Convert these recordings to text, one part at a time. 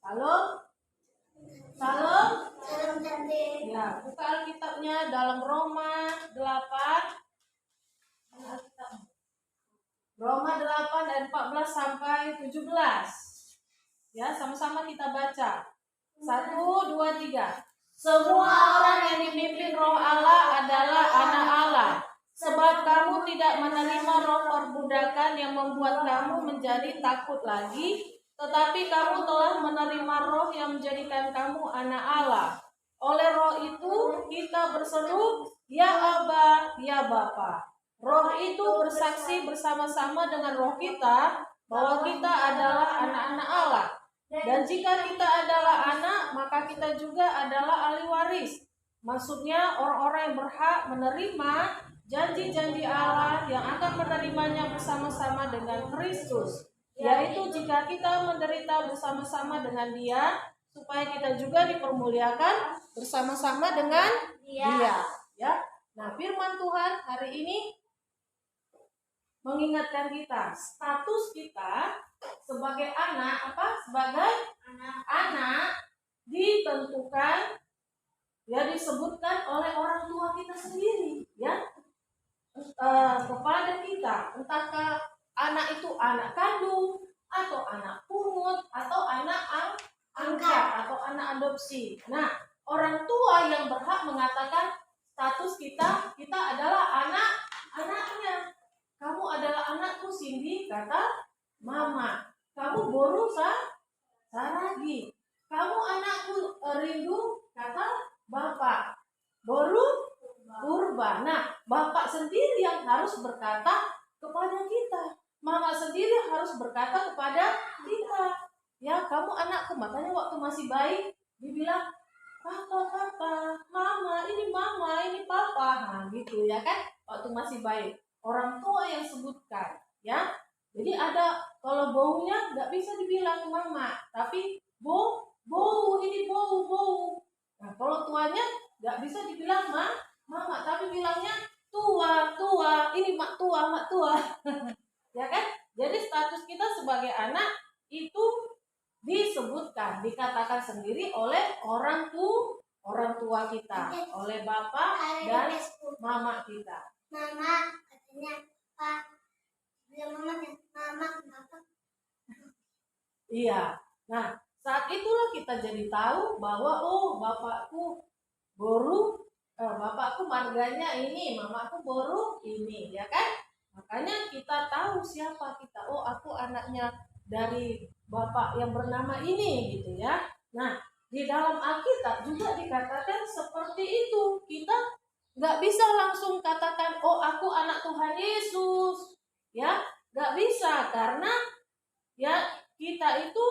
Salam. Salam. Salam cantik. Ya, buka Alkitabnya dalam Roma 8. Roma 8 ayat 14 sampai 17. Ya, sama-sama kita baca. 1, 2, 3. Semua orang yang dipimpin Roh Allah adalah anak Allah. Sebab kamu tidak menerima roh perbudakan yang membuat kamu menjadi takut lagi, tetapi kamu telah menerima roh yang menjadikan kamu anak Allah. Oleh roh itu kita berseru, ya Aba, ya Bapa. Roh itu bersaksi bersama-sama dengan roh kita bahwa kita adalah anak-anak Allah. Dan jika kita adalah anak, maka kita juga adalah ahli waris. Maksudnya orang-orang yang berhak menerima janji-janji Allah yang akan menerimanya bersama-sama dengan Kristus. Yaitu jika kita menderita bersama-sama dengan Dia, supaya kita juga dipermuliakan bersama-sama dengan Dia. Ya. Nah, firman Tuhan hari ini mengingatkan kita status kita sebagai anak sebagai anak ditentukan, ya, disebutkan oleh orang tua kita sendiri, ya, kepada kita, entahkah anak itu anak kandung atau anak pungut atau anak angkat atau anak adopsi. Nah, orang tua yang berhak mengatakan status kita adalah anaknya. Kamu adalah anakku, Cindy, kata mama. Kamu boru Saragi. Kamu anakku, Rindu, kata bapak. Boru Purba. Nah, bapak sendiri yang harus berkata kepada kita. Mama sendiri harus berkata kepada kita. Ya, kamu anakku. Makanya waktu masih bayi dibilang, papa, mama, ini papa. Nah, gitu ya kan. Waktu masih bayi. Orang tua yang sebutkan, ya. Jadi ada, kalau baunya nggak bisa dibilang mama, tapi bau, ini bau. Nah, kalau tuanya nggak bisa dibilang mama, tapi bilangnya tua, ini mak tua. Ya kan? Jadi status kita sebagai anak itu disebutkan, dikatakan sendiri oleh orang tua kita, oleh bapak dan mama kita. Mama katanya Pak, bilang mama kenapa? Iya. Nah, saat itulah kita jadi tahu bahwa bapakku marganya ini, mamaku boru ini, ya kan? Makanya kita tahu siapa kita. Oh, aku anaknya dari bapak yang bernama ini, gitu ya. Nah, di dalam Alkitab juga dikatakan seperti itu. Kita nggak bisa langsung katakan, oh, aku anak Tuhan Yesus, ya, nggak bisa, karena ya kita itu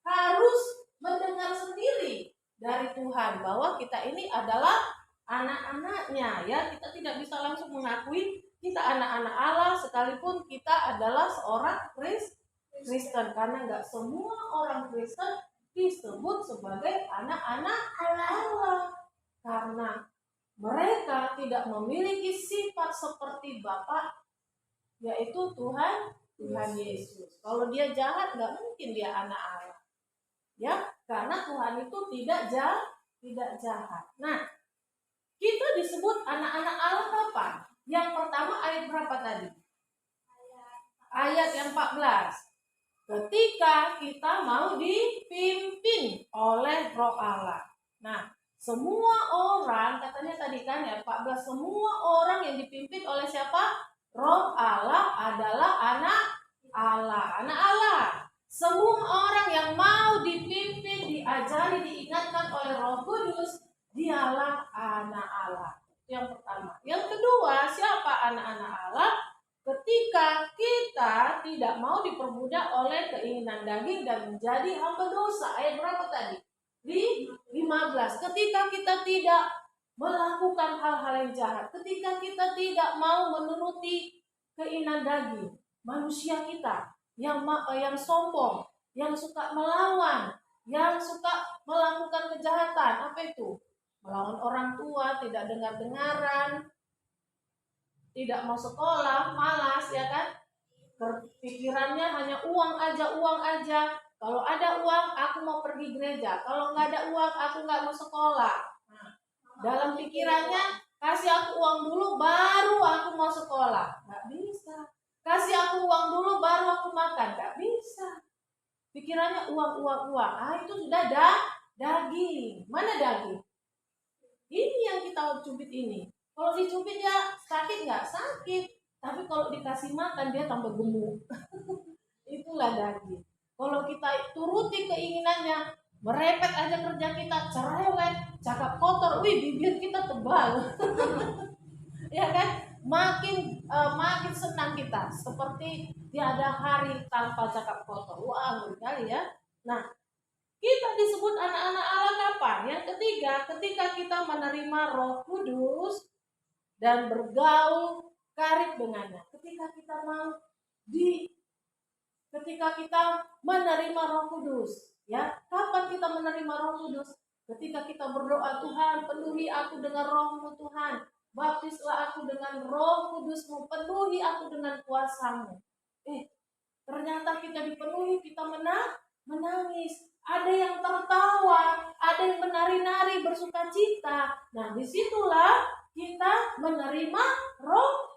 harus mendengar sendiri dari Tuhan bahwa kita ini adalah anak-anaknya, ya. Kita tidak bisa langsung mengakui kita anak-anak Allah sekalipun kita adalah seorang Kristen, karena nggak semua orang Kristen disebut sebagai anak-anak Allah, karena mereka tidak memiliki sifat seperti Bapa, yaitu Tuhan Yesus. Kalau dia jahat, nggak mungkin dia anak Allah, ya, karena Tuhan itu tidak jahat. Nah, kita disebut anak-anak Allah kapan? Yang pertama ayat berapa tadi? Ayat yang 14. Ketika kita mau dipimpin oleh Roh Allah. Nah, semua orang, katanya tadi kan ya 14, semua orang yang dipimpin oleh siapa? Roh Allah adalah anak Allah. Semua orang yang mau dipimpin, diajari, diingatkan oleh Roh Kudus, dialah anak Allah. Yang pertama. Yang kedua, siapa anak-anak Allah? Ketika kita tidak mau diperbudak oleh keinginan daging dan menjadi hamba dosa. Ayat berapa tadi? Di 15. Ketika kita tidak melakukan hal-hal yang jahat, ketika kita tidak mau menuruti keinginan daging, manusia kita yang sombong, yang suka melawan, yang suka melakukan kejahatan, apa itu? Melawan orang tua, tidak dengar-dengaran, tidak mau sekolah, malas, ya kan? Pikirannya hanya uang aja. Kalau ada uang, aku mau pergi gereja. Kalau nggak ada uang, aku nggak mau sekolah. Nah, dalam pikirannya, kasih aku uang dulu, baru aku mau sekolah. Nggak bisa. Kasih aku uang dulu, baru aku makan. Nggak bisa. Pikirannya uang, uang, uang. Ah, itu sudah daging. Mana daging? Ini yang kita cubit ini. Kalau dicubit ya sakit nggak? Sakit. Tapi kalau dikasih makan dia tambah gemuk. Itulah daging. Kalau kita turuti keinginannya, merepet aja kerja kita, cerewet, cakap kotor, wih bibir kita tebal. Ya kan? Makin senang kita, seperti tiada hari tanpa cakap kotor. Wah, berkali ya. Nah, kita disebut anak-anak Allah kapan? Yang ketiga, ketika kita menerima Roh Kudus dan bergaul karib dengannya. Ketika kita menerima Roh Kudus, ya. Kapan kita menerima Roh Kudus? Ketika kita berdoa, Tuhan, penuhi aku dengan Roh-Mu Tuhan. Baptislah aku dengan Roh Kudus-Mu, penuhi aku dengan kuasa-Mu. Ternyata kita dipenuhi, kita menangis. Ada yang tertawa, ada yang menari-nari bersuka cita. Nah, disitulah kita menerima Roh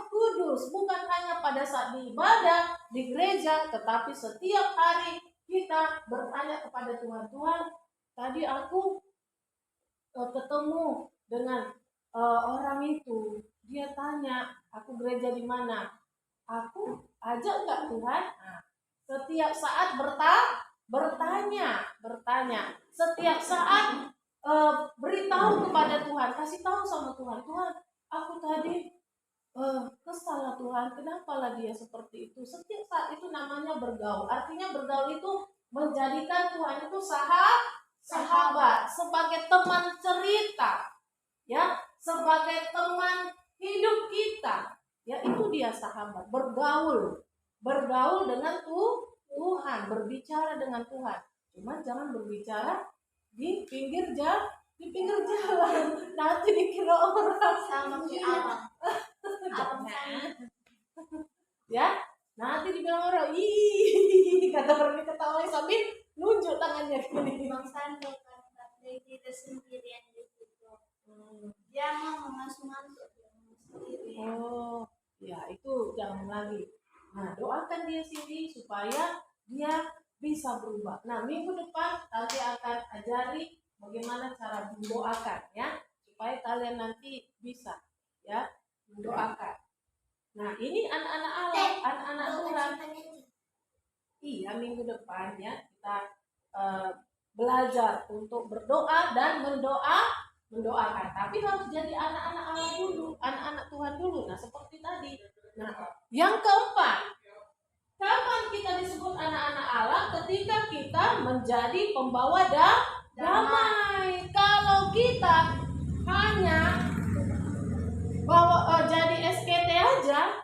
Kudus. Bukan hanya pada saat di ibadah, di gereja, tetapi setiap hari kita bertanya kepada Tuhan. Tuhan, tadi aku ketemu dengan orang itu. Dia tanya, aku gereja di mana? Aku ajak nggak Tuhan? Nah, setiap saat bertanya. Setiap saat beritahu kepada Tuhan, kasih tahu sama Tuhan. Tuhan, aku tadi kesal lah Tuhan, kenapa lah dia seperti itu? Setiap saat itu namanya bergaul. Artinya bergaul itu menjadikan Tuhan itu sahabat, sebagai teman cerita, ya, sebagai teman hidup kita. Ya, itu dia sahabat, bergaul dengan Tuhan, berbicara dengan Tuhan. Cuma jangan berbicara di pinggir jalan, nanti dikira orang sama kayak abang ya, nanti dibilang orang, ih, kata orang ketawa sambil nunjuk tangannya gini. Bang Sando kan kita sendirian di situ. Dia mau mengasuh-ngasuh sendiri. Oh, ya itu jangan lagi. Nah, doakan dia sendiri supaya dia bisa berubah. Nah, minggu depan nanti akan ajari bagaimana cara mendoakan, ya, supaya kalian nanti bisa, ya, mendoakan. Nah, ini anak-anak Allah, anak-anak Tuhan. Iya, minggu depan ya kita belajar untuk berdoa dan mendoakan. Tapi harus jadi anak-anak Allah dulu, anak-anak Tuhan dulu. Nah, seperti tadi. Nah, yang keempat, kapan kita disebut anak-anak Allah? Ketika kita menjadi pembawa damai. Kalau kita hanya jadi SKT aja,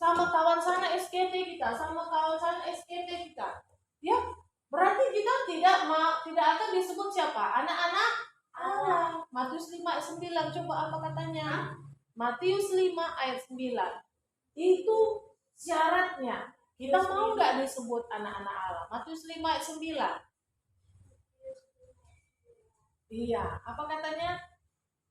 sama kawan sana SKT kita, sama kawan sana SKT kita, ya berarti kita tidak akan disebut siapa? Anak-anak Allah. Matius 5 ayat 9, coba apa katanya? Matius 5 ayat 9. Itu syaratnya. Kita mau nggak disebut anak-anak Allah? Matius 5 ayat 9. Iya, apa katanya?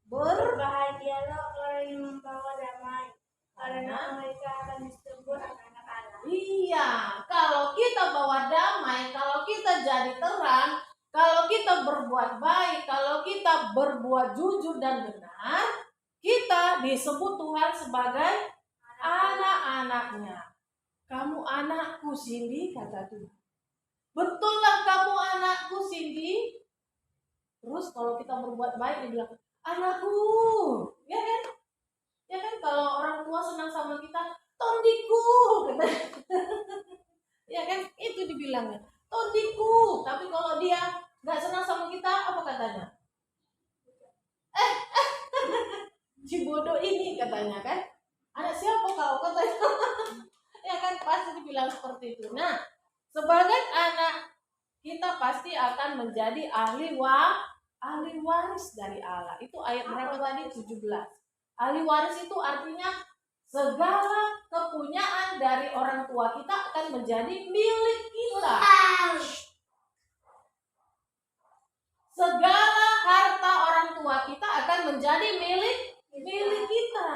Berbahagialah orang yang membawa damai, karena mereka akan disebut anak-anak Allah. Iya, kalau kita bawa damai, kalau kita jadi terang, kalau kita berbuat baik, kalau kita berbuat jujur dan benar, kita disebut Tuhan sebagai anak-anaknya. Kamu anakku, Cindy, kata Tuhan. Betullah kamu anakku, Cindy? Terus kalau kita berbuat baik, dia bilang, anakku, ya kan? Ya kan, kalau orang tua senang sama kita, tondiku, kata. Ya kan, itu dibilangnya, tondiku. Tapi kalau dia nggak senang sama kita, apa katanya? Si bodoh ini, katanya kan. Anak siapa kau, katanya. Ya kan, pasti dibilang seperti itu. Nah, sebagai anak, kita pasti akan menjadi ahli waris dari Allah. Itu ayat berapa tadi? 17. Ahli waris itu artinya segala kepunyaan dari orang tua kita akan menjadi milik kita. Segala harta orang tua kita akan menjadi milik kita.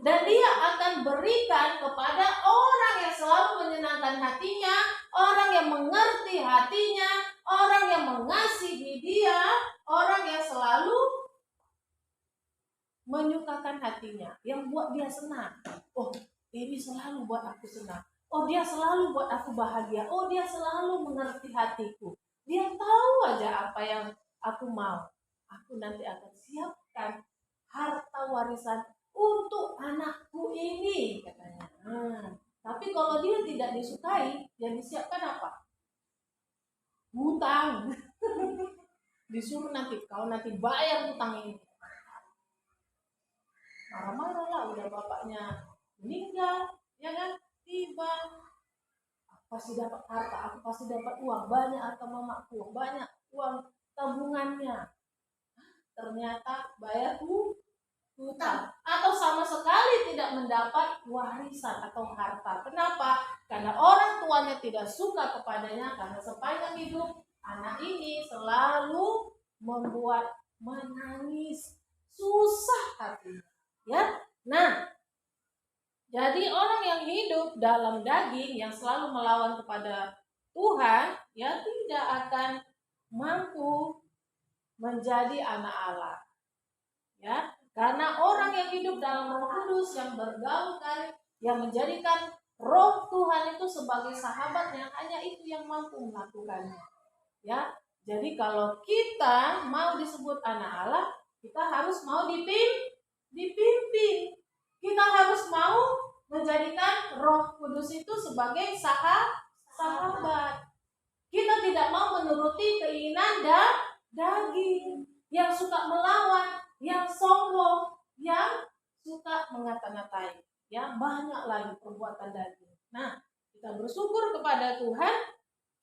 Dan dia akan berikan kepada orang yang selalu menyenangkan hatinya, orang yang mengerti hatinya, orang yang mengasihi dia, orang yang selalu menyukakan hatinya, yang buat dia senang. Oh, ini selalu buat aku senang. Oh, dia selalu buat aku bahagia. Oh, dia selalu mengerti hatiku. Dia tahu aja apa yang aku mau. Aku nanti akan siapkan harta warisan untuk anakku ini, katanya. Tapi kalau dia tidak disukai, yang disiapkan apa? Hutang. Disuruh nanti, kau nanti bayar hutang ini. Marah-marah lah, udah bapaknya meninggal, ya kan? Tiba, aku pasti dapat harta, aku pasti dapat uang banyak, harta mamaku banyak, uang tabungannya. Ternyata bayar hutang, atau sama sekali tidak mendapat warisan atau harta. Kenapa? Karena orang tuanya tidak suka kepadanya, karena sepanjang hidup anak ini selalu membuat menangis, susah hatinya. Ya, nah, jadi orang yang hidup dalam daging yang selalu melawan kepada Tuhan, ya tidak akan mampu menjadi anak Allah. Ya, karena orang yang hidup dalam Roh Kudus yang bergaulkan, yang menjadikan Roh Tuhan itu sebagai sahabatnya, hanya itu yang mampu melakukannya. Ya, jadi kalau kita mau disebut anak Allah, kita harus mau dipimpin. Kita harus mau menjadikan Roh Kudus itu sebagai sahabat. Kita tidak mau menuruti keinginan daging yang suka melawan, yang sombong, yang suka mengata-ngatai. Ya, banyak lagi perbuatan daging. Nah, kita bersyukur kepada Tuhan,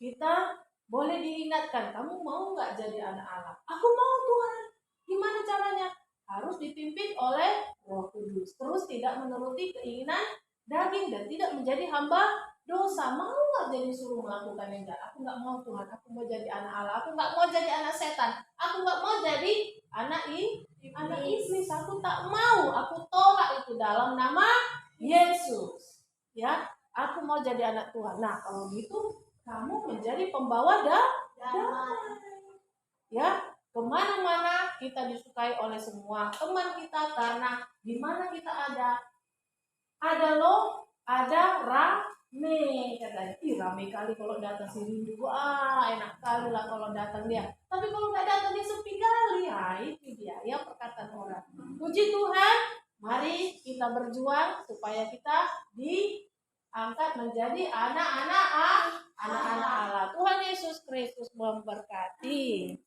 kita boleh diingatkan, kamu mau nggak jadi anak Allah? Aku mau Tuhan. Gimana caranya? Harus dipimpin oleh Roh Kudus. Terus tidak menuruti keinginan daging dan tidak menjadi hamba dosa. Mau nggak jadi suruh melakukan yang jahat? Aku nggak mau Tuhan. Aku mau jadi anak Allah. Aku nggak mau jadi anak setan. Aku nggak mau jadi anak iblis. Aku tak mau. Aku tolak itu dalam nama Yesus. Ya, aku mau jadi anak Tuhan. Nah, kalau gitu kamu menjadi pembawa damai. Ya, kemana-mana kita disukai oleh semua teman kita, karena di mana kita ada rame, katanya. Ih, rame kali kalau datang si Rindu. Enak kali lah kalau datang dia. Tapi kalau nggak datang dia sepi kali. Itu dia ya perkataan orang. Puji Tuhan, mari kita berjuang supaya kita diangkat menjadi anak-anak Allah. Tuhan Yesus Kristus memberkati.